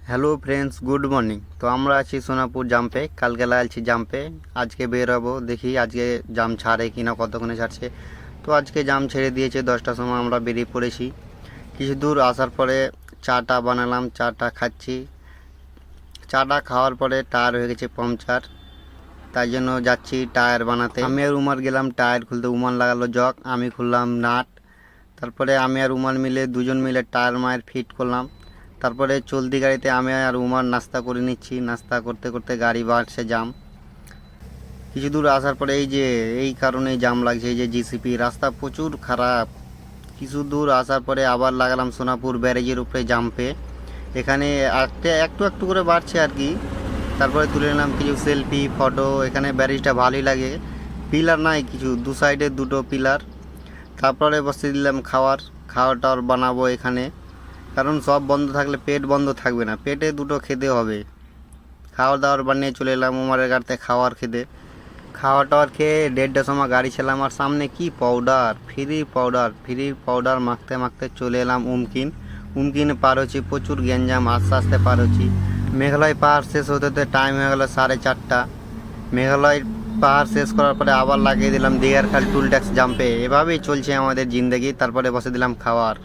Hello friends, good morning. তো আমরা আছি সোনাপুর জাম্পে, কালকে লাগাচ্ছি জাম্পে। আজকে বের হবো, দেখি আজকে জাম ছাড়ে কি না, কতক্ষণে ছাড়ছে। তো আজকে জাম ছেড়ে দিয়েছে, 10টার সময় আমরা বেরিয়ে পড়েছি। কিছু দূর আসার পরে চাটা বানালাম, চাটা খাচ্ছি। চাটা খাওয়ার পরে টায়ার হয়ে গেছে পাংচার, তাই জন্য যাচ্ছি টায়ার বানাতে। আমি আর উমার গেলাম টায়ার খুলতে। উমার লাগালো জক, আমি খুললাম নাট। তারপরে আমি আর উমার মিলে দুজন মিলে টায়ার মায়ের ফিট করলাম। তারপরে চলতি গাড়িতে আমি আর উমার নাস্তা করে নিচ্ছি। নাস্তা করতে করতে গাড়ি বাড়ছে জাম। কিছু দূর আসার পরে এই কারণেই জাম লাগছে, এই যে জিসিপি রাস্তা প্রচুর খারাপ। কিছু দূর আসার পরে আবার লাগালাম সোনাপুর ব্যারেজের উপরে জাম্পে। এখানে একটু একটু করে বাড়ছে আর কি। তারপরে তুলে নিলাম কিছু সেলফি ফটো। এখানে ব্যারেজটা ভালোই লাগে, পিলার নাই কিছু, দু সাইডে দুটো পিলার। তারপরে বসে দিলাম খাওয়ার টাওয়ার বানাবো এখানে, কারণ সব বন্ধ থাকলে পেট বন্ধ থাকবে না, পেটে দুটো খেতে হবে। খাওয়ার দাওয়ার বানিয়ে চলে এলাম উমারের গাড়িতে খাওয়ার টাওয়ার খেয়ে 1:30টার সময় গাড়ি ছেলাম। আর সামনে কি ফ্রি পাউডার মাখতে মাখতে চলে এলাম উমকিনে পার হচ্ছি। প্রচুর গ্যাঞ্জাম, আস্তে আস্তে পার হচ্ছি। মেঘালয় পাহাড় শেষ হতে হতে টাইম হয়ে গেলো 4:30। মেঘালয় পাহাড় শেষ করার পরে আবার লাগিয়ে দিলাম দিঘার খাল টুল ট্যাক্স জাম্পে। এভাবেই চলছে আমাদের জিন্দগি। তারপরে বসে দিলাম খাওয়ার।